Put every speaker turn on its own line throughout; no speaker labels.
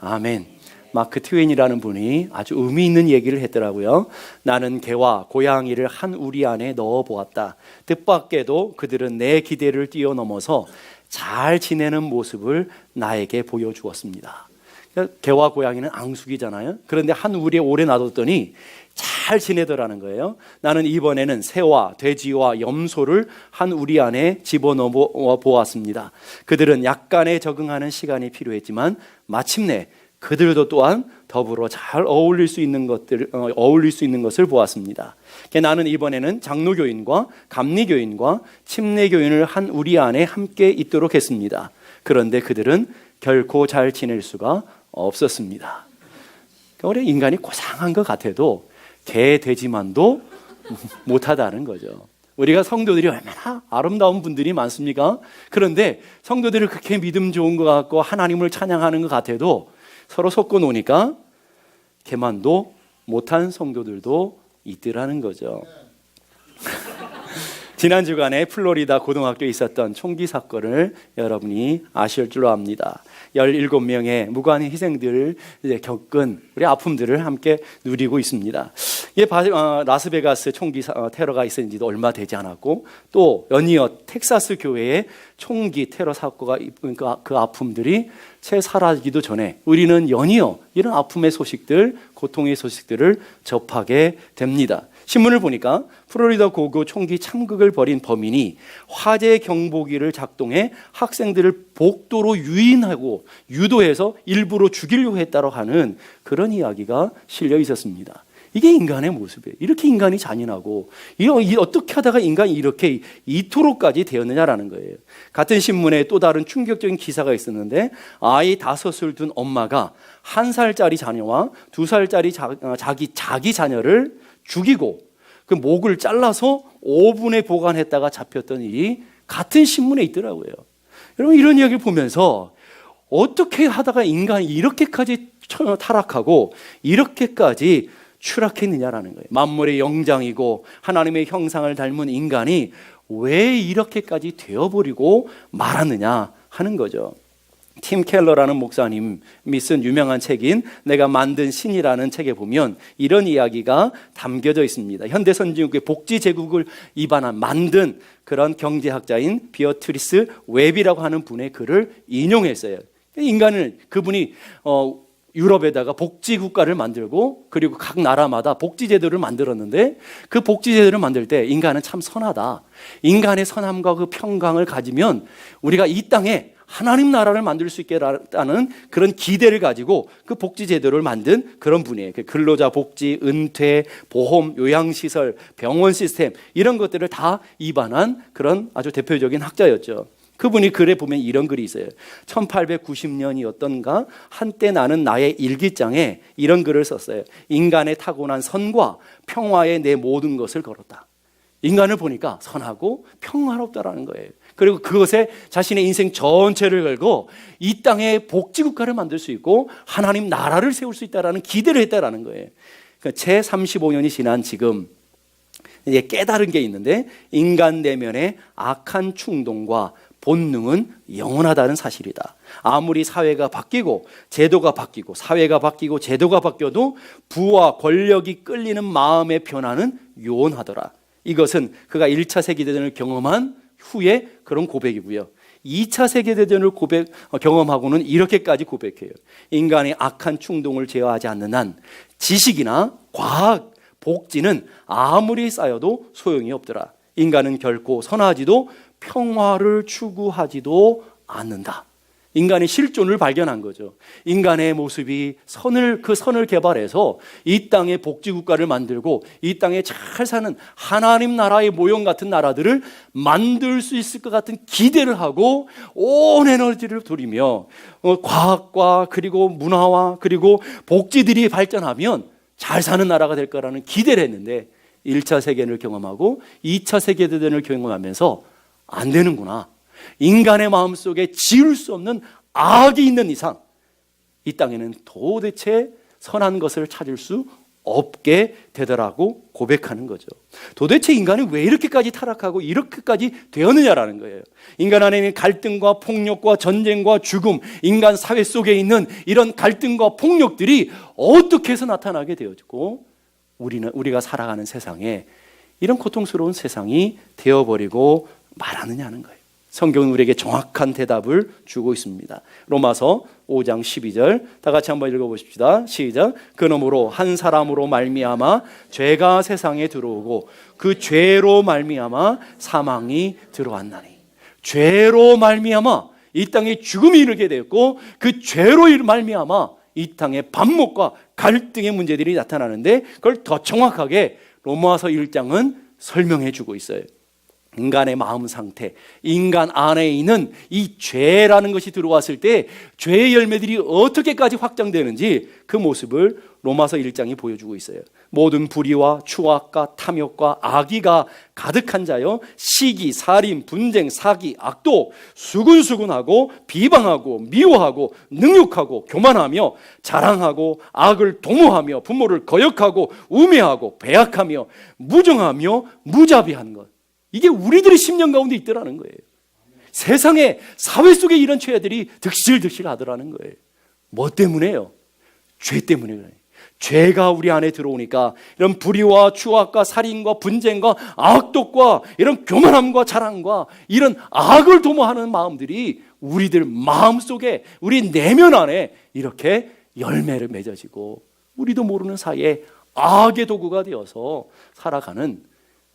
아멘. 마크 트웨인이라는 분이 아주 의미 있는 얘기를 했더라고요. 나는 개와 고양이를 한 우리 안에 넣어 보았다. 뜻밖에도 그들은 내 기대를 뛰어넘어서 잘 지내는 모습을 나에게 보여주었습니다. 개와 고양이는 앙숙이잖아요. 그런데 한 우리에 오래 놔뒀더니 잘 지내더라는 거예요. 나는 이번에는 새와 돼지와 염소를 한 우리 안에 집어넣어 보았습니다. 그들은 약간의 적응하는 시간이 필요했지만 마침내 그들도 또한 더불어 잘 어울릴 수 있는 것을 보았습니다. 나는 이번에는 장로교인과 감리교인과 침례교인을 한 우리 안에 함께 있도록 했습니다. 그런데 그들은 결코 잘 지낼 수가 없었습니다. 우리 인간이 고상한 것 같아도 개, 돼지만도 못하다는 거죠. 우리가 성도들이 얼마나 아름다운 분들이 많습니까? 그런데 성도들이 그렇게 믿음 좋은 것 같고 하나님을 찬양하는 것 같아도 서로 섞어 놓으니까 개만도 못한 성도들도 있더라는 거죠. 지난 주간에 플로리다 고등학교에 있었던 총기 사건을 여러분이 아실 줄로 압니다. 17명의 무관의 희생들을 겪은 우리 아픔들을 함께 누리고 있습니다. 라스베가스 총기 테러가 있은 지도 얼마 되지 않았고 또 연이어 텍사스 교회에 총기 테러 사고가 있으니까 그 아픔들이 채 사라지기도 전에 우리는 연이어 이런 아픔의 소식들, 고통의 소식들을 접하게 됩니다. 신문을 보니까 플로리다 고교 총기 참극을 벌인 범인이 화재 경보기를 작동해 학생들을 복도로 유인하고 유도해서 일부러 죽이려고 했다고 하는 그런 이야기가 실려 있었습니다. 이게 인간의 모습이에요. 이렇게 인간이 잔인하고 어떻게 하다가 인간이 이렇게 이토록까지 되었느냐라는 거예요. 같은 신문에 또 다른 충격적인 기사가 있었는데 아이 5을 둔 엄마가 1살짜리 자녀와 2살짜리 자기 자녀를 죽이고 그 목을 잘라서 오븐에 보관했다가 잡혔던 일이 같은 신문에 있더라고요. 여러분 이런 이야기를 보면서 어떻게 하다가 인간이 이렇게까지 타락하고 이렇게까지 추락했느냐라는 거예요. 만물의 영장이고 하나님의 형상을 닮은 인간이 왜 이렇게까지 되어버리고 말았느냐 하는 거죠. 팀 켈러라는 목사님이 쓴 유명한 책인 내가 만든 신이라는 책에 보면 이런 이야기가 담겨져 있습니다. 현대 선진국의 복지 제국을 만든 그런 경제학자인 비어트리스 웹이라고 하는 분의 글을 인용했어요. 그분이 유럽에다가 복지국가를 만들고 그리고 각 나라마다 복지제도를 만들었는데 그 복지제도를 만들 때 인간은 참 선하다. 인간의 선함과 그 평강을 가지면 우리가 이 땅에 하나님 나라를 만들 수 있겠다는 그런 기대를 가지고 그 복지제도를 만든 그런 분이에요. 근로자 복지, 은퇴, 보험, 요양시설, 병원 시스템 이런 것들을 다 입안한 그런 아주 대표적인 학자였죠. 그분이 글에 보면 이런 글이 있어요. 1890년이었던가 한때 나는 나의 일기장에 이런 글을 썼어요. 인간의 타고난 선과 평화에 내 모든 것을 걸었다. 인간을 보니까 선하고 평화롭다라는 거예요. 그리고 그것에 자신의 인생 전체를 걸고 이 땅에 복지국가를 만들 수 있고 하나님 나라를 세울 수 있다라는 기대를 했다라는 거예요. 채 35년이 지난 지금 이제 깨달은 게 있는데 인간 내면의 악한 충동과 본능은 영원하다는 사실이다. 아무리 사회가 바뀌고 제도가 바뀌고 사회가 바뀌고 제도가 바뀌어도 부와 권력이 끌리는 마음의 변화는 요원하더라. 이것은 그가 1차 세계대전을 경험한 후에 그런 고백이고요. 2차 세계대전을 경험하고는 이렇게까지 고백해요. 인간의 악한 충동을 제어하지 않는 한 지식이나 과학, 복지는 아무리 쌓여도 소용이 없더라. 인간은 결코 선하지도 평화를 추구하지도 않는다. 인간의 실존을 발견한 거죠. 인간의 모습이 그 선을 개발해서 이 땅에 복지국가를 만들고 이 땅에 잘 사는 하나님 나라의 모형 같은 나라들을 만들 수 있을 것 같은 기대를 하고 온 에너지를 들이며 과학과 그리고 문화와 그리고 복지들이 발전하면 잘 사는 나라가 될 거라는 기대를 했는데 1차 세계대전을 경험하고 2차 세계대전을 경험하면서 안 되는구나. 인간의 마음속에 지울 수 없는 악이 있는 이상 이 땅에는 도대체 선한 것을 찾을 수 없게 되더라고 고백하는 거죠. 도대체 인간이 왜 이렇게까지 타락하고 이렇게까지 되었느냐라는 거예요. 인간 안에 있는 갈등과 폭력과 전쟁과 죽음, 인간 사회 속에 있는 이런 갈등과 폭력들이 어떻게 해서 나타나게 되어지고 우리가 살아가는 세상에 이런 고통스러운 세상이 되어버리고 말하느냐는 거예요. 성경은 우리에게 정확한 대답을 주고 있습니다. 로마서 5장 12절 다 같이 한번 읽어보십시다. 시작. 그러므로 한 사람으로 말미암아 죄가 세상에 들어오고 그 죄로 말미암아 사망이 들어왔나니. 죄로 말미암아 이 땅에 죽음이 이르게 되었고 그 죄로 말미암아 이 땅에 반목과 갈등의 문제들이 나타나는데 그걸 더 정확하게 로마서 1장은 설명해 주고 있어요. 인간의 마음 상태, 인간 안에 있는 이 죄라는 것이 들어왔을 때 죄의 열매들이 어떻게까지 확장되는지 그 모습을 로마서 1장이 보여주고 있어요. 모든 불의와 추악과 탐욕과 악의가 가득한 자여 시기, 살인, 분쟁, 사기, 악독, 수근수근하고 비방하고 미워하고 능욕하고 교만하며 자랑하고 악을 도모하며 부모를 거역하고 우매하고 배약하며 무정하며 무자비한 것. 이게 우리들의 심령 가운데 있더라는 거예요. 세상에 사회 속에 이런 죄들이 득실득실 하더라는 거예요. 뭐 때문에요? 죄 때문에 그래요. 죄가 우리 안에 들어오니까 이런 불의와 추악과 살인과 분쟁과 악독과 이런 교만함과 자랑과 이런 악을 도모하는 마음들이 우리들 마음속에 우리 내면 안에 이렇게 열매를 맺어지고 우리도 모르는 사이에 악의 도구가 되어서 살아가는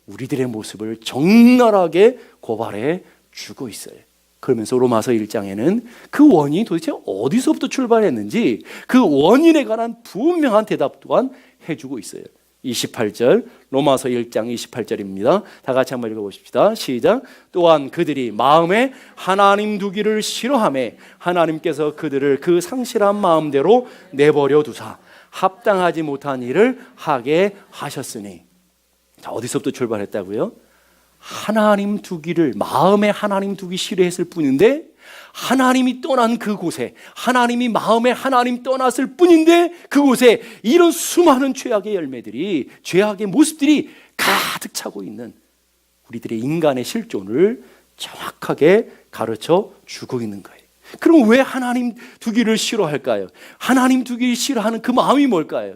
우리들의 모습을 적나라하게 고발해 주고 있어요. 그러면서 로마서 1장에는 그 원인이 도대체 어디서부터 출발했는지 그 원인에 관한 분명한 대답 또한 해주고 있어요. 28절 로마서 1장 28절입니다. 다 같이 한번 읽어보십시다. 시작. 또한 그들이 마음에 하나님 두기를 싫어하매 하나님께서 그들을 그 상실한 마음대로 내버려 두사 합당하지 못한 일을 하게 하셨으니. 자, 어디서부터 출발했다고요? 하나님 두기를 마음에 하나님 두기 싫어했을 뿐인데 하나님이 떠난 그곳에 하나님이 마음에 하나님 떠났을 뿐인데 그곳에 이런 수많은 죄악의 열매들이 죄악의 모습들이 가득 차고 있는 우리들의 인간의 실존을 정확하게 가르쳐 주고 있는 거예요. 그럼 왜 하나님 두기를 싫어할까요? 하나님 두기를 싫어하는 그 마음이 뭘까요?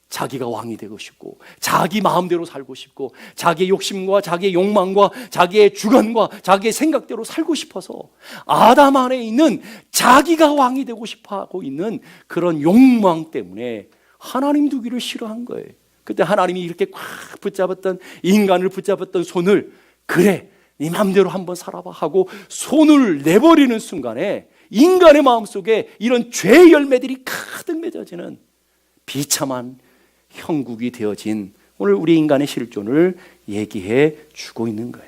자기가 왕이 되고 싶고 자기 마음대로 살고 싶고 자기의 욕심과 자기의 욕망과 자기의 주관과 자기의 생각대로 살고 싶어서 아담 안에 있는 자기가 왕이 되고 싶어하고 있는 그런 욕망 때문에 하나님 두기를 싫어한 거예요. 그때 하나님이 이렇게 꽉 붙잡았던 인간을 붙잡았던 손을 그래 네 맘대로 한번 살아봐 하고 손을 내버리는 순간에 인간의 마음속에 이런 죄의 열매들이 가득 맺어지는 비참한 형국이 되어진 오늘 우리 인간의 실존을 얘기해 주고 있는 거예요.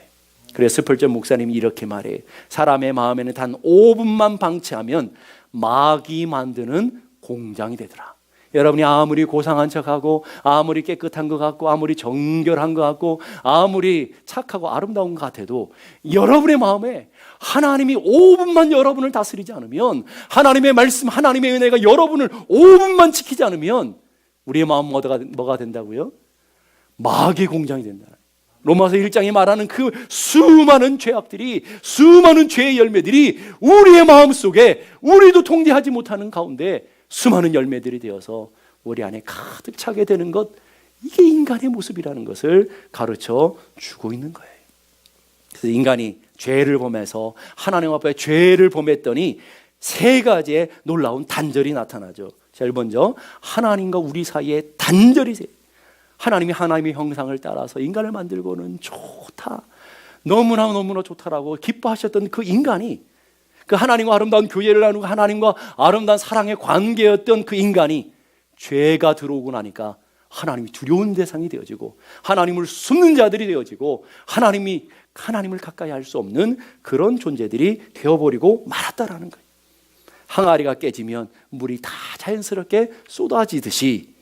그래서 스펄전 목사님이 이렇게 말해요. 사람의 마음에는 단 5분만 방치하면 마귀 만드는 공장이 되더라. 여러분이 아무리 고상한 척하고 아무리 깨끗한 것 같고 아무리 정결한 것 같고 아무리 착하고 아름다운 것 같아도 여러분의 마음에 하나님이 5분만 여러분을 다스리지 않으면 하나님의 말씀, 하나님의 은혜가 여러분을 5분만 지키지 않으면 우리의 마음 뭐가 된다고요? 마귀의 공장이 된다. 로마서 1장이 말하는 그 수많은 죄악들이 수많은 죄의 열매들이 우리의 마음속에 우리도 통제하지 못하는 가운데 수많은 열매들이 되어서 우리 안에 가득 차게 되는 것, 이게 인간의 모습이라는 것을 가르쳐 주고 있는 거예요. 그래서 인간이 죄를 범해서 하나님 앞에 죄를 범했더니 세 가지의 놀라운 단절이 나타나죠. 제일 먼저 하나님과 우리 사이에 단절이 생겨요. 하나님이 하나님의 형상을 따라서 인간을 만들고는 좋다, 너무나 좋다라고 기뻐하셨던 그 인간이, 그 하나님과 아름다운 교제를 나누고 하나님과 아름다운 사랑의 관계였던 그 인간이 죄가 들어오고 나니까 하나님이 두려운 대상이 되어지고 하나님을 숨는 자들이 되어지고 하나님을 가까이 할 수 없는 그런 존재들이 되어버리고 말았다라는 거예요. 항아리가 깨지면 물이 다 자연스럽게 쏟아지듯이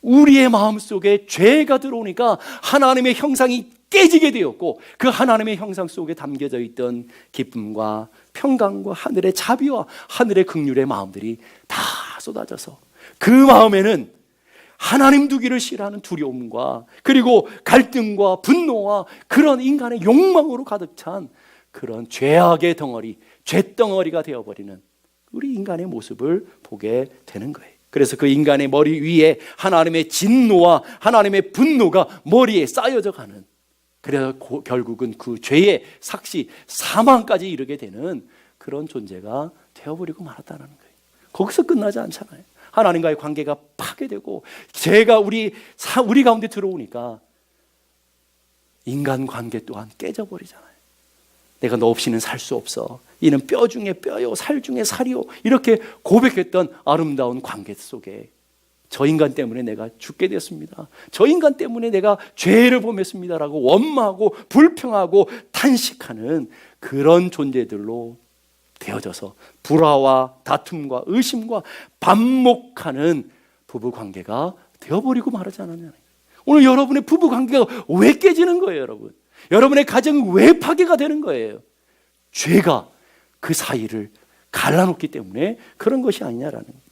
우리의 마음속에 죄가 들어오니까 하나님의 형상이 깨지게 되었고 그 하나님의 형상 속에 담겨져 있던 기쁨과 평강과 하늘의 자비와 하늘의 긍휼의 마음들이 다 쏟아져서 그 마음에는 하나님 두기를 싫어하는 두려움과 그리고 갈등과 분노와 그런 인간의 욕망으로 가득 찬 그런 죄악의 덩어리, 죄덩어리가 되어버리는 우리 인간의 모습을 보게 되는 거예요. 그래서 그 인간의 머리 위에 하나님의 진노와 하나님의 분노가 머리에 쌓여져 가는, 그래서 결국은 그 죄의 삭시, 사망까지 이르게 되는 그런 존재가 되어버리고 말았다는 거예요. 거기서 끝나지 않잖아요. 하나님과의 관계가 파괴되고 죄가 우리 가운데 들어오니까 인간관계 또한 깨져버리잖아요. 내가 너 없이는 살 수 없어, 이는 뼈 중에 뼈요 살 중에 살이요, 이렇게 고백했던 아름다운 관계 속에 저 인간 때문에 내가 죽게 됐습니다, 저 인간 때문에 내가 죄를 범했습니다 라고 원망하고 불평하고 탄식하는 그런 존재들로 되어져서 불화와 다툼과 의심과 반목하는 부부관계가 되어버리고 말하지 않았냐는 거예요. 오늘 여러분의 부부관계가 왜 깨지는 거예요? 여러분, 여러분의 가정은 왜 파괴가 되는 거예요? 죄가 그 사이를 갈라놓기 때문에 그런 것이 아니냐라는 거예요.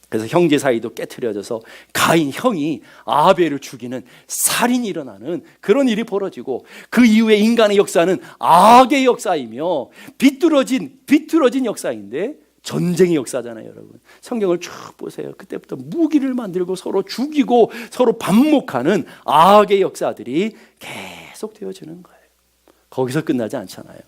그래서 형제 사이도 깨트려져서 가인 형이 아벨을 죽이는 살인이 일어나는 그런 일이 벌어지고, 그 이후에 인간의 역사는 악의 역사이며 비뚤어진 역사인데 전쟁의 역사잖아요. 여러분, 성경을 쭉 보세요. 그때부터 무기를 만들고 서로 죽이고 서로 반목하는 악의 역사들이 계속 되어지는 거예요. 거기서 끝나지 않잖아요.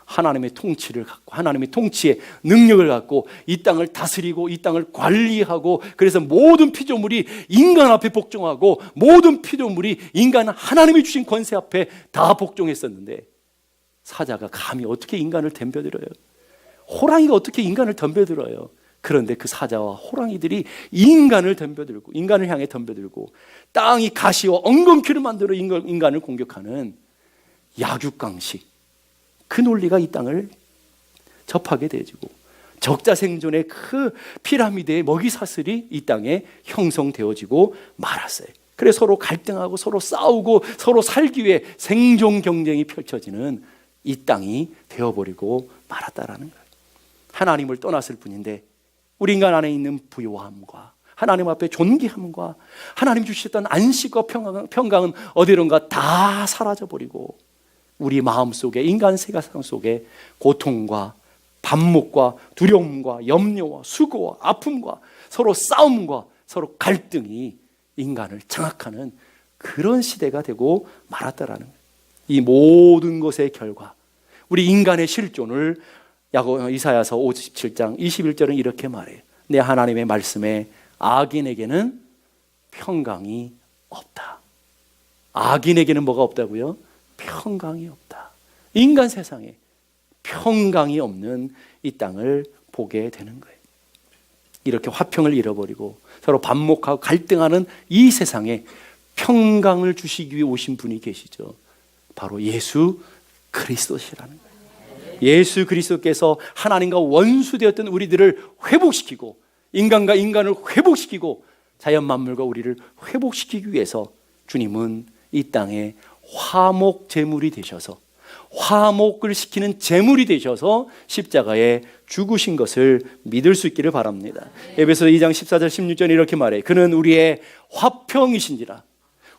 하나님의 통치를 갖고, 하나님의 통치의 능력을 갖고 이 땅을 다스리고 이 땅을 관리하고, 그래서 모든 피조물이 인간 앞에 복종하고 모든 피조물이 인간 하나님이 주신 권세 앞에 다 복종했었는데, 사자가 감히 어떻게 인간을 덤벼들어요? 호랑이가 어떻게 인간을 덤벼들어요? 그런데 그 사자와 호랑이들이 인간을 덤벼들고, 인간을 향해 덤벼들고, 땅이 가시와 엉겅퀴를 만들어 인간을 공격하는 약육강식, 그 논리가 이 땅을 접하게 되어지고, 적자생존의 그 피라미드의 먹이사슬이 이 땅에 형성되어지고 말았어요. 그래서 서로 갈등하고 서로 싸우고 서로 살기 위해 생존 경쟁이 펼쳐지는 이 땅이 되어버리고 말았다라는 거예요. 하나님을 떠났을 뿐인데 우리 인간 안에 있는 부요함과 하나님 앞에 존귀함과 하나님 주셨던 안식과 평강은 어디론가 다 사라져버리고, 우리 마음속에, 인간 세계상 속에 고통과 반목과 두려움과 염려와 수고와 아픔과 서로 싸움과 서로 갈등이 인간을 장악하는 그런 시대가 되고 말았다라는 거예요. 이 모든 것의 결과, 우리 인간의 실존을 이사야서 57장 21절은 이렇게 말해요. 내 하나님의 말씀에 악인에게는 평강이 없다. 악인에게는 뭐가 없다고요? 평강이 없다. 인간 세상에 평강이 없는 이 땅을 보게 되는 거예요. 이렇게 화평을 잃어버리고 서로 반목하고 갈등하는 이 세상에 평강을 주시기 위해 오신 분이 계시죠. 바로 예수 그리스도시라는 거예요. 예수 그리스도께서 하나님과 원수되었던 우리들을 회복시키고, 인간과 인간을 회복시키고 자연 만물과 우리를 회복시키기 위해서 주님은 이 땅에 화목 제물이 되셔서, 화목을 시키는 제물이 되셔서 십자가에 죽으신 것을 믿을 수 있기를 바랍니다. 에베소 2장 14절 16절에 이렇게 말해요. 그는 우리의 화평이신지라.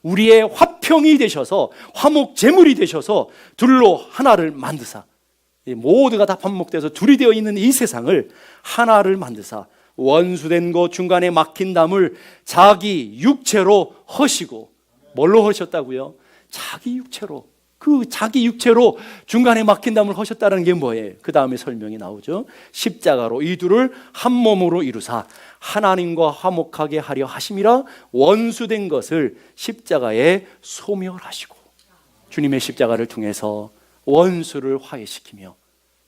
우리의 화평이 되셔서, 화목 제물이 되셔서 둘로 하나를 만드사, 모두가 다 반목돼서 둘이 되어 있는 이 세상을 하나를 만드사 원수된 것 중간에 막힌 담을 자기 육체로 허시고. 뭘로 허셨다고요? 자기 육체로. 그 자기 육체로 중간에 막힌 담을 허셨다는 게 뭐예요? 그 다음에 설명이 나오죠. 십자가로 이 둘을 한 몸으로 이루사 하나님과 화목하게 하려 하심이라 원수된 것을 십자가에 소멸하시고. 주님의 십자가를 통해서 원수를 화해시키며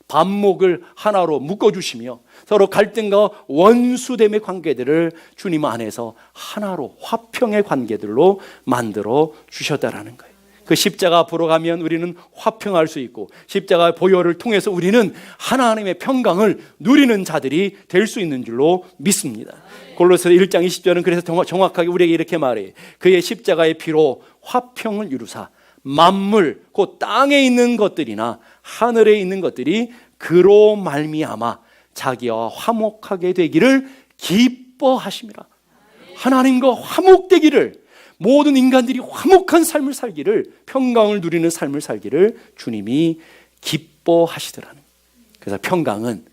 반목을 하나로 묶어주시며 서로 갈등과 원수됨의 관계들을 주님 안에서 하나로 화평의 관계들로 만들어 주셨다라는 거예요. 그 십자가 앞으로 가면 우리는 화평할 수 있고, 십자가 보혈을 통해서 우리는 하나님의 평강을 누리는 자들이 될 수 있는 줄로 믿습니다. 골로새 1장 20절은 그래서 정확하게 우리에게 이렇게 말해요. 그의 십자가의 피로 화평을 이루사 만물, 곧 땅에 있는 것들이나 하늘에 있는 것들이 그로 말미암아 자기와 화목하게 되기를 기뻐하심이라. 하나님과 화목되기를, 모든 인간들이 화목한 삶을 살기를, 평강을 누리는 삶을 살기를 주님이 기뻐하시더라는. 그래서 평강은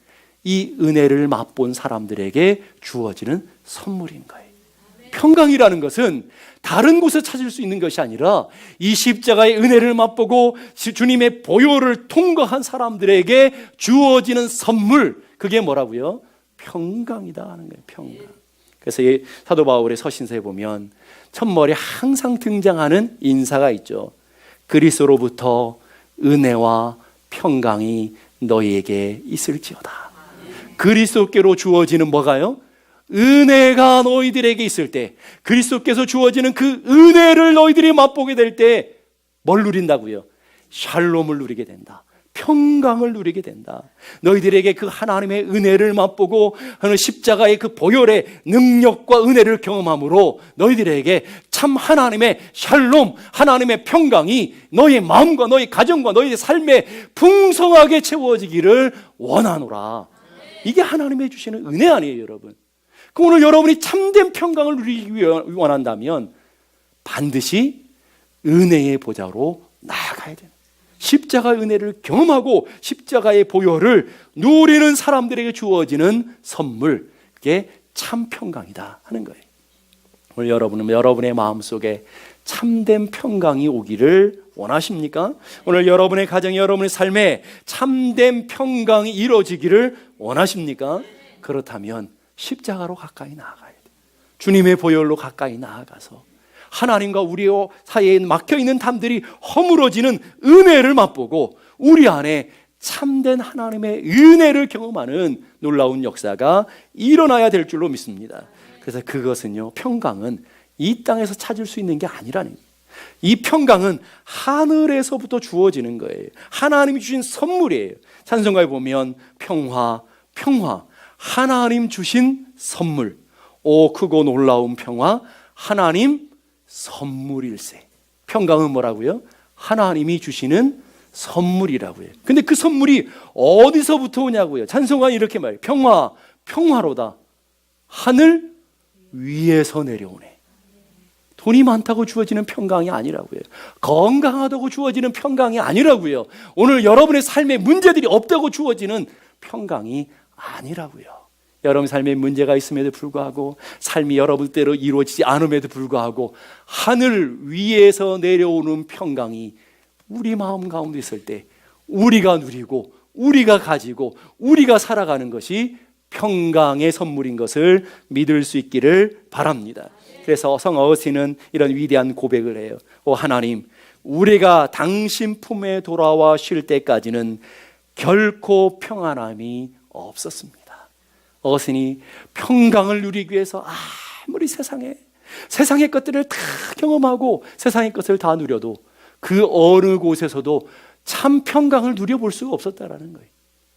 이 은혜를 맛본 사람들에게 주어지는 선물인 거예요. 평강이라는 것은 다른 곳에 찾을 수 있는 것이 아니라 이 십자가의 은혜를 맛보고 주님의 보혈을 통과한 사람들에게 주어지는 선물, 그게 뭐라고요? 평강이다 하는 거예요. 평강. 그래서 이 사도 바울의 서신서에 보면 첫머리에 항상 등장하는 인사가 있죠. 그리스도로부터 은혜와 평강이 너희에게 있을지어다. 그리스도께로 주어지는 뭐가요? 은혜가 너희들에게 있을 때, 그리스도께서 주어지는 그 은혜를 너희들이 맛보게 될 때 뭘 누린다고요? 샬롬을 누리게 된다. 평강을 누리게 된다. 너희들에게 그 하나님의 은혜를 맛보고 하는 십자가의 그 보혈의 능력과 은혜를 경험함으로 너희들에게 참 하나님의 샬롬, 하나님의 평강이 너희 마음과 너희 가정과 너희 삶에 풍성하게 채워지기를 원하노라. 이게 하나님의 주시는 은혜 아니에요, 여러분. 그럼 오늘 여러분이 참된 평강을 누리기 원한다면 반드시 은혜의 보좌로 나아가야 돼요. 십자가의 은혜를 경험하고 십자가의 보혈을 누리는 사람들에게 주어지는 선물, 그게 참 평강이다 하는 거예요. 오늘 여러분은 여러분의 마음속에 참된 평강이 오기를 원하십니까? 오늘 여러분의 가정에, 여러분의 삶에 참된 평강이 이루어지기를 원하십니까? 그렇다면 십자가로 가까이 나아가야 돼요. 주님의 보혈로 가까이 나아가서 하나님과 우리 사이에 막혀있는 담들이 허물어지는 은혜를 맛보고 우리 안에 참된 하나님의 은혜를 경험하는 놀라운 역사가 일어나야 될 줄로 믿습니다. 그래서 그것은요, 평강은 이 땅에서 찾을 수 있는 게 아니라는 거예요. 이 평강은 하늘에서부터 주어지는 거예요. 하나님이 주신 선물이에요. 찬송가에 보면 평화, 평화, 하나님 주신 선물, 오 크고 놀라운 평화, 하나님 선물일세. 평강은 뭐라고요? 하나님이 주시는 선물이라고요. 근데 그 선물이 어디서부터 오냐고요? 찬송가는 이렇게 말해요. 평화, 평화로다. 하늘 위에서 내려오네. 돈이 많다고 주어지는 평강이 아니라고요. 건강하다고 주어지는 평강이 아니라고요. 오늘 여러분의 삶에 문제들이 없다고 주어지는 평강이 아니라고요. 여러분 삶에 문제가 있음에도 불구하고, 삶이 여러분대로 이루어지지 않음에도 불구하고 하늘 위에서 내려오는 평강이 우리 마음 가운데 있을 때 우리가 누리고 우리가 가지고 우리가 살아가는 것이 평강의 선물인 것을 믿을 수 있기를 바랍니다. 그래서 성 어거스틴은 이런 위대한 고백을 해요. 오 하나님, 우리가 당신 품에 돌아와 쉴 때까지는 결코 평안함이 없었습니다. 어거스틴이 평강을 누리기 위해서 아무리 세상의 것들을 다 경험하고 세상의 것을 다 누려도 그 어느 곳에서도 참 평강을 누려볼 수가 없었다라는 거예요.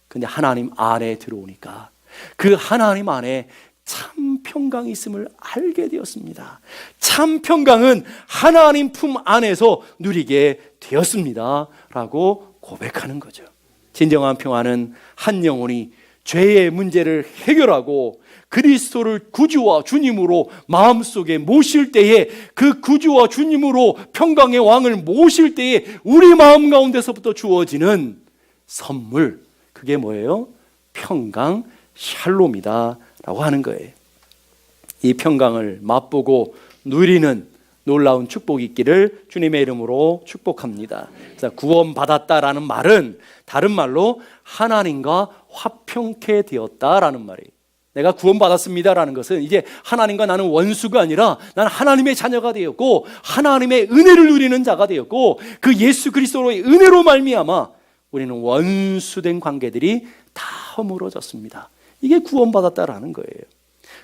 근데 하나님 안에 들어오니까 그 하나님 안에 참 평강이 있음을 알게 되었습니다. 참 평강은 하나님 품 안에서 누리게 되었습니다 라고 고백하는 거죠. 진정한 평화는 한 영혼이 죄의 문제를 해결하고 그리스도를 구주와 주님으로 마음속에 모실 때에, 그 구주와 주님으로 평강의 왕을 모실 때에 우리 마음 가운데서부터 주어지는 선물, 그게 뭐예요? 평강, 샬롬이다 라고 하는 거예요. 이 평강을 맛보고 누리는 놀라운 축복이 있기를 주님의 이름으로 축복합니다. 그래서 구원받았다라는 말은 다른 말로 하나님과 화평케 되었다라는 말이에요. 내가 구원받았습니다라는 것은 이제 하나님과 나는 원수가 아니라 나는 하나님의 자녀가 되었고 하나님의 은혜를 누리는 자가 되었고 그 예수 그리스도의 은혜로 말미암아 우리는 원수된 관계들이 다 허물어졌습니다. 이게 구원받았다라는 거예요.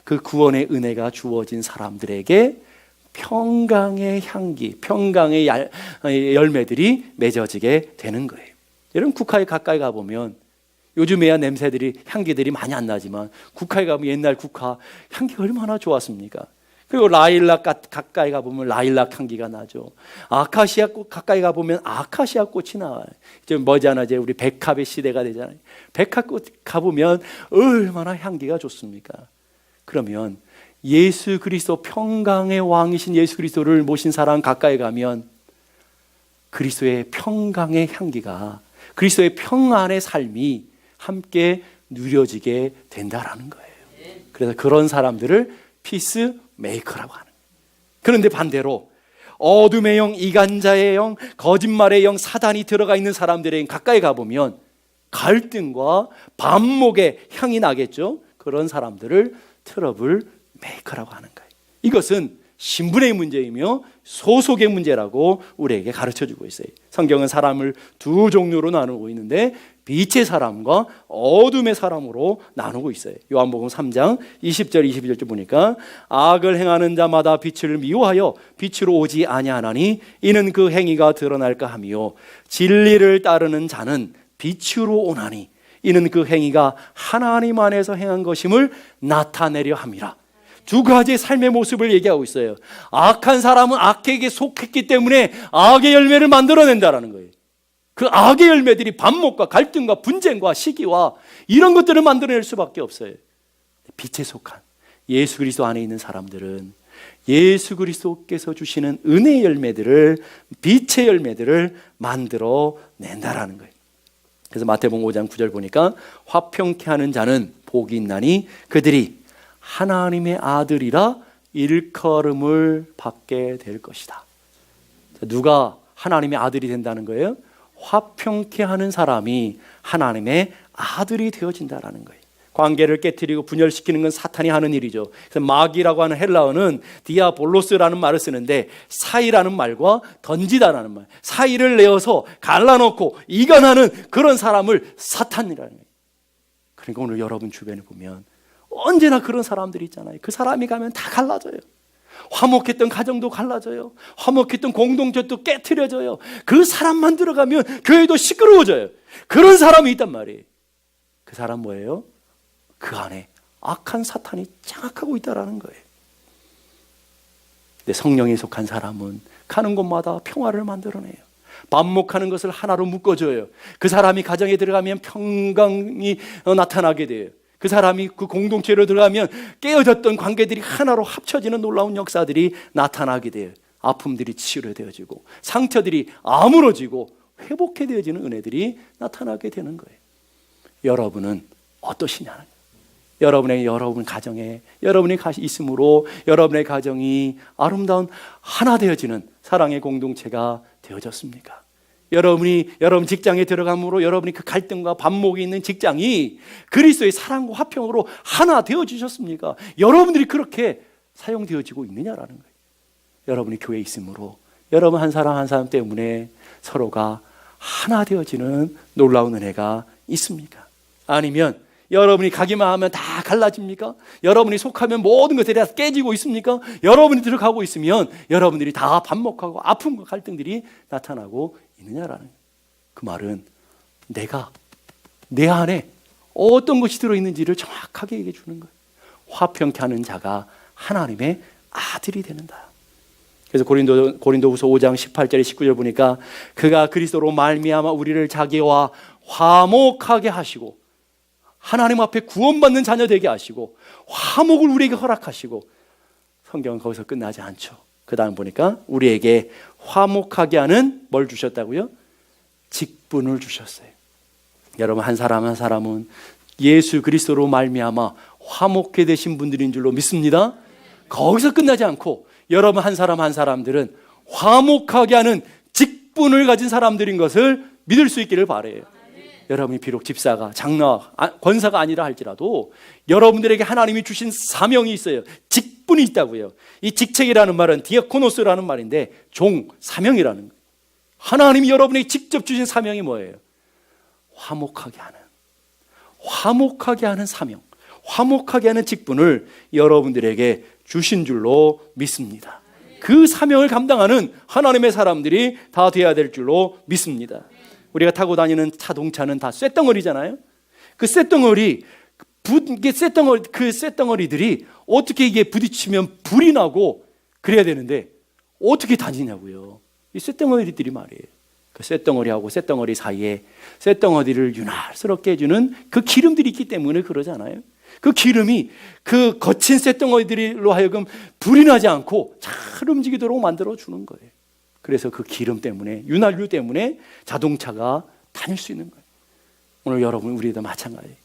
그 구원의 은혜가 주어진 사람들에게 평강의 향기, 평강의 열매들이 맺어지게 되는 거예요. 여러분 국화에 가까이 가보면 요즘에야 냄새들이, 향기들이 많이 안 나지만 국화에 가면 옛날 국화 향기가 얼마나 좋았습니까? 그리고 라일락 가까이 가보면 라일락 향기가 나죠. 아카시아 꽃 가까이 가보면 아카시아 꽃이 나와요. 이제 머지않아 이제 우리 백합의 시대가 되잖아요. 백합꽃 가보면 얼마나 향기가 좋습니까? 그러면 예수 그리스도, 평강의 왕이신 예수 그리스도를 모신 사람 가까이 가면 그리스도의 평강의 향기가, 그리스도의 평안의 삶이 함께 누려지게 된다라는 거예요. 그래서 그런 사람들을 피스 메이커라고 하는 거예요. 그런데 반대로 어둠의 영, 이간자의 영, 거짓말의 영, 사단이 들어가 있는 사람들에게 가까이 가보면 갈등과 반목의 향이 나겠죠. 그런 사람들을 트러블 메이커라고 하는 거예요. 이것은 신분의 문제이며 소속의 문제라고 우리에게 가르쳐주고 있어요. 성경은 사람을 두 종류로 나누고 있는데 빛의 사람과 어둠의 사람으로 나누고 있어요. 요한복음 3장 20절 21절 보니까 악을 행하는 자마다 빛을 미워하여 빛으로 오지 아니하나니 이는 그 행위가 드러날까 하며 진리를 따르는 자는 빛으로 오나니 이는 그 행위가 하나님 안에서 행한 것임을 나타내려 함이라. 두 가지의 삶의 모습을 얘기하고 있어요. 악한 사람은 악에게 속했기 때문에 악의 열매를 만들어낸다는 거예요. 그 악의 열매들이 반목과 갈등과 분쟁과 시기와 이런 것들을 만들어낼 수밖에 없어요. 빛에 속한 예수 그리스도 안에 있는 사람들은 예수 그리스도께서 주시는 은혜의 열매들을, 빛의 열매들을 만들어낸다라는 거예요. 그래서 마태복음 5장 9절 보니까 화평케 하는 자는 복이 있나니 그들이 하나님의 아들이라 일컬음을 받게 될 것이다. 누가 하나님의 아들이 된다는 거예요? 화평케 하는 사람이 하나님의 아들이 되어진다는 거예요. 관계를 깨트리고 분열시키는 건 사탄이 하는 일이죠. 그래서 마귀라고 하는 헬라어는 디아볼로스라는 말을 쓰는데 사이라는 말과 던지다라는 말, 사이를 내어서 갈라놓고 이간하는 그런 사람을 사탄이라는 거예요. 그러니까 오늘 여러분 주변에 보면 언제나 그런 사람들이 있잖아요. 그 사람이 가면 다 갈라져요. 화목했던 가정도 갈라져요. 화목했던 공동체도 깨트려져요. 그 사람만 들어가면 교회도 시끄러워져요. 그런 사람이 있단 말이에요. 그 사람 뭐예요? 그 안에 악한 사탄이 장악하고 있다는 거예요. 근데 성령에 속한 사람은 가는 곳마다 평화를 만들어내요. 반목하는 것을 하나로 묶어줘요. 그 사람이 가정에 들어가면 평강이 나타나게 돼요. 그 사람이 그 공동체로 들어가면 깨어졌던 관계들이 하나로 합쳐지는 놀라운 역사들이 나타나게 돼요. 아픔들이 치료되어지고 상처들이 아물어지고 회복되어지는 은혜들이 나타나게 되는 거예요. 여러분은 어떠시냐는 거예요. 여러분 가정에 여러분이 있으므로 여러분의 가정이 아름다운 하나 되어지는 사랑의 공동체가 되어졌습니까? 여러분 직장에 들어감으로 여러분이 그 갈등과 반목이 있는 직장이 그리스도의 사랑과 화평으로 하나 되어주셨습니까? 여러분들이 그렇게 사용되어지고 있느냐라는 거예요. 여러분이 교회에 있으므로 여러분 한 사람 한 사람 때문에 서로가 하나 되어지는 놀라운 은혜가 있습니까? 아니면 여러분이 가기만 하면 다 갈라집니까? 여러분이 속하면 모든 것들이 다 깨지고 있습니까? 여러분이 들어가고 있으면 여러분들이 다 반목하고 아픔과 갈등들이 나타나고 있느냐라는 거예요. 그 말은 내가 내 안에 어떤 것이 들어있는지를 정확하게 얘기해 주는 거예요. 화평케 하는 자가 하나님의 아들이 되는다. 그래서 고린도후서 5장 18절에 19절 보니까 그가 그리스도로 말미암아 우리를 자기와 화목하게 하시고 하나님 앞에 구원받는 자녀 되게 하시고 화목을 우리에게 허락하시고, 성경은 거기서 끝나지 않죠. 그 다음 보니까 우리에게 화목하게 하는 뭘 주셨다고요? 직분을 주셨어요. 여러분 한 사람 한 사람은 예수 그리스도로 말미암아 화목해 되신 분들인 줄로 믿습니다. 거기서 끝나지 않고 여러분 한 사람 한 사람들은 화목하게 하는 직분을 가진 사람들인 것을 믿을 수 있기를 바라요. 여러분이 비록 집사가, 장로와 권사가 아니라 할지라도 여러분들에게 하나님이 주신 사명이 있어요. 직분이 있다고요. 이 직책이라는 말은 디아코노스라는 말인데 종, 사명이라는 거예요. 하나님이 여러분에게 직접 주신 사명이 뭐예요? 화목하게 하는 사명, 화목하게 하는 직분을 여러분들에게 주신 줄로 믿습니다. 그 사명을 감당하는 하나님의 사람들이 다 되어야 될 줄로 믿습니다. 우리가 타고 다니는 자동차는 다 쇳덩어리잖아요. 그 쇳덩어리들이 어떻게 이게 부딪히면 불이 나고 그래야 되는데 어떻게 다니냐고요. 이 쇳덩어리들이 말이에요. 그 쇳덩어리하고 쇳덩어리 사이에 쇳덩어리를 윤활스럽게 해주는 그 기름들이 있기 때문에 그러잖아요. 그 기름이 그 거친 쇳덩어리들로 하여금 불이 나지 않고 잘 움직이도록 만들어 주는 거예요. 그래서 그 기름 때문에, 윤활유 때문에 자동차가 다닐 수 있는 거예요. 오늘 여러분, 우리도 마찬가지예요.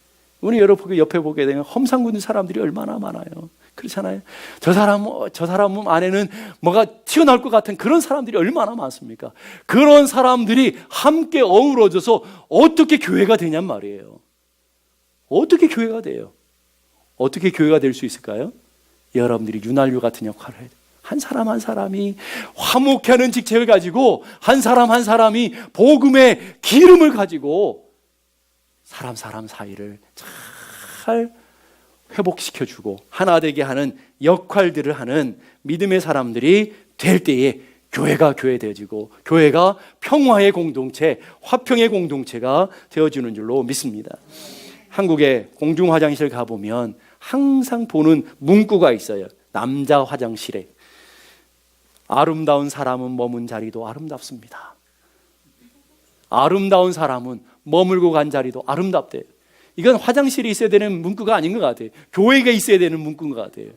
오늘 여러분 옆에 보게 되면 험상궂은 사람들이 얼마나 많아요. 그렇잖아요. 저 사람 안에는 뭐가 튀어나올 것 같은 그런 사람들이 얼마나 많습니까? 그런 사람들이 함께 어우러져서 어떻게 교회가 되냔 말이에요. 어떻게 교회가 돼요? 어떻게 교회가 될 수 있을까요? 여러분들이 윤활유 같은 역할을 해야 돼요. 한 사람 한 사람이 화목하는 직책을 가지고, 한 사람 한 사람이 복음의 기름을 가지고 사람 사이를 잘 회복시켜주고 하나 되게 하는 역할들을 하는 믿음의 사람들이 될 때에 교회가 교회되어지고, 교회가 평화의 공동체, 화평의 공동체가 되어주는 줄로 믿습니다. 한국의 공중 화장실 가보면 항상 보는 문구가 있어요. 남자 화장실에 아름다운 사람은 머문 자리도 아름답습니다. 아름다운 사람은 머물고 간 자리도 아름답대요. 이건 화장실이 있어야 되는 문구가 아닌 것 같아요. 교회가 있어야 되는 문구인 것 같아요.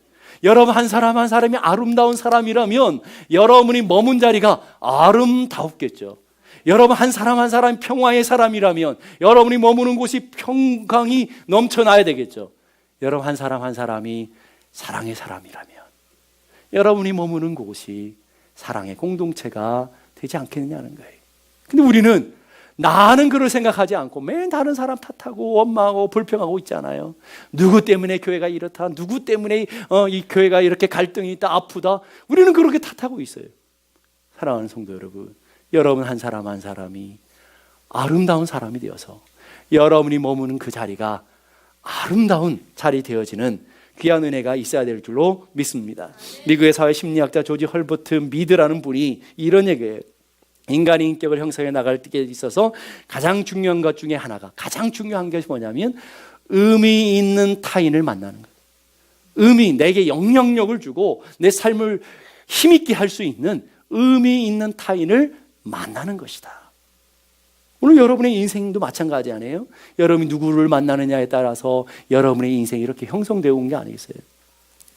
여러분 한 사람 한 사람이 아름다운 사람이라면 여러분이 머문 자리가 아름다웠겠죠. 여러분 한 사람 한 사람이 평화의 사람이라면 여러분이 머무는 곳이 평강이 넘쳐나야 되겠죠. 여러분 한 사람 한 사람이 사랑의 사람이라면 여러분이 머무는 곳이 사랑의 공동체가 되지 않겠느냐는 거예요. 근데 우리는 나는 그걸 생각하지 않고 맨 다른 사람 탓하고 원망하고 불평하고 있잖아요. 누구 때문에 교회가 이렇다, 누구 때문에 이 교회가 이렇게 갈등이 있다, 아프다. 우리는 그렇게 탓하고 있어요. 사랑하는 성도 여러분, 여러분 한 사람 한 사람이 아름다운 사람이 되어서 여러분이 머무는 그 자리가 아름다운 자리 되어지는 귀한 은혜가 있어야 될 줄로 믿습니다. 미국의 사회 심리학자 조지 헐버트 미드라는 분이 이런 얘기예요. 인간의 인격을 형성해 나갈 때 있어서 가장 중요한 것 중에 하나가, 가장 중요한 것이 뭐냐면 의미 있는 타인을 만나는 거예요. 내게 영향력을 주고 내 삶을 힘있게 할 수 있는 의미 있는 타인을 만나는 것이다. 오늘 여러분의 인생도 마찬가지 아니에요? 여러분이 누구를 만나느냐에 따라서 여러분의 인생이 이렇게 형성되어 온 게 아니겠어요?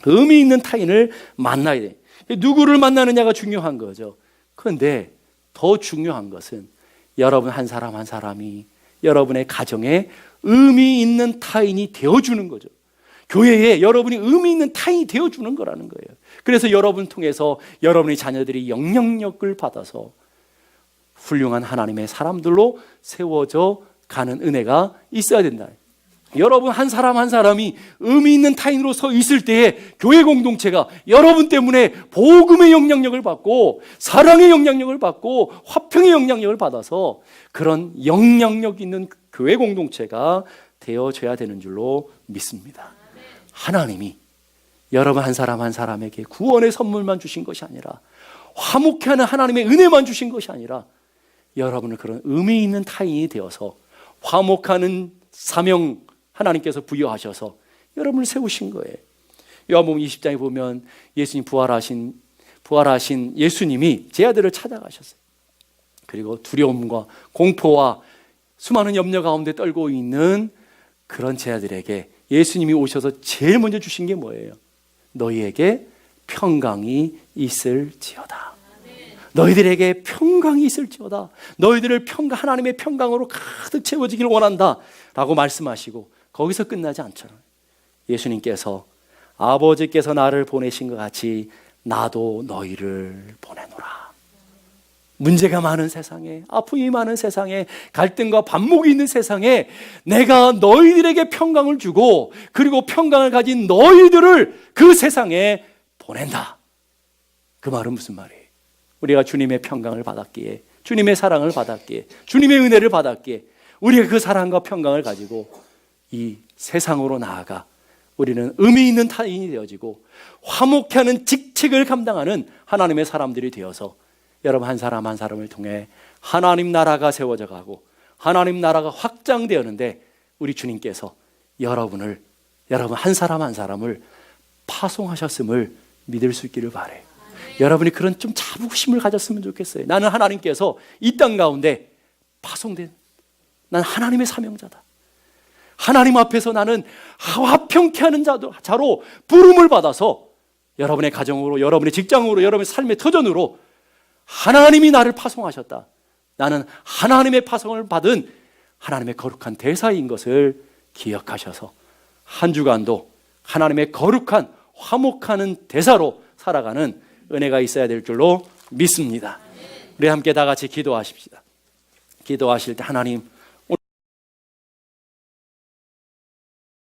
의미 있는 타인을 만나야 돼. 누구를 만나느냐가 중요한 거죠. 그런데 더 중요한 것은 여러분 한 사람 한 사람이 여러분의 가정에 의미 있는 타인이 되어주는 거죠. 교회에 여러분이 의미 있는 타인이 되어주는 거라는 거예요. 그래서 여러분 통해서 여러분의 자녀들이 영향력을 받아서 훌륭한 하나님의 사람들로 세워져 가는 은혜가 있어야 된다. 여러분 한 사람 한 사람이 의미 있는 타인으로 서 있을 때에 교회 공동체가 여러분 때문에 복음의 영향력을 받고 사랑의 영향력을 받고 화평의 영향력을 받아서 그런 영향력 있는 교회 공동체가 되어져야 되는 줄로 믿습니다. 하나님이 여러분 한 사람 한 사람에게 구원의 선물만 주신 것이 아니라, 화목해 하는 하나님의 은혜만 주신 것이 아니라 여러분을 그런 의미 있는 타인이 되어서 화목하는 사명 하나님께서 부여하셔서 여러분을 세우신 거예요. 요한복음 20장에 보면 예수님 부활하신 예수님이 제 아들을 찾아가셨어요. 그리고 두려움과 공포와 수많은 염려 가운데 떨고 있는 그런 제 아들에게 예수님이 오셔서 제일 먼저 주신 게 뭐예요? 너희에게 평강이 있을지어다. 너희들에게 평강이 있을지어다. 너희들을 하나님의 평강으로 가득 채워지기를 원한다 라고 말씀하시고 거기서 끝나지 않잖아요. 예수님께서 아버지께서 나를 보내신 것 같이 나도 너희를 보내노라. 문제가 많은 세상에, 아픔이 많은 세상에, 갈등과 반목이 있는 세상에 내가 너희들에게 평강을 주고 그리고 평강을 가진 너희들을 그 세상에 보낸다. 그 말은 무슨 말이에요? 우리가 주님의 평강을 받았기에, 주님의 사랑을 받았기에, 주님의 은혜를 받았기에 우리가 그 사랑과 평강을 가지고 이 세상으로 나아가 우리는 의미 있는 타인이 되어지고 화목해하는 직책을 감당하는 하나님의 사람들이 되어서 여러분 한 사람 한 사람을 통해 하나님 나라가 세워져 가고 하나님 나라가 확장되었는데 우리 주님께서 여러분 한 사람 한 사람을 파송하셨음을 믿을 수 있기를 바라요. 여러분이 그런 좀 자부심을 가졌으면 좋겠어요. 나는 하나님께서 이 땅 가운데 파송된, 난 하나님의 사명자다. 하나님 앞에서 나는 화평케 하는 자로 부름을 받아서 여러분의 가정으로, 여러분의 직장으로, 여러분의 삶의 터전으로 하나님이 나를 파송하셨다. 나는 하나님의 파송을 받은 하나님의 거룩한 대사인 것을 기억하셔서 한 주간도 하나님의 거룩한 화목하는 대사로 살아가는 은혜가 있어야 될 줄로 믿습니다. 우리 함께 다 같이 기도하십시다. 기도하실 때 하나님,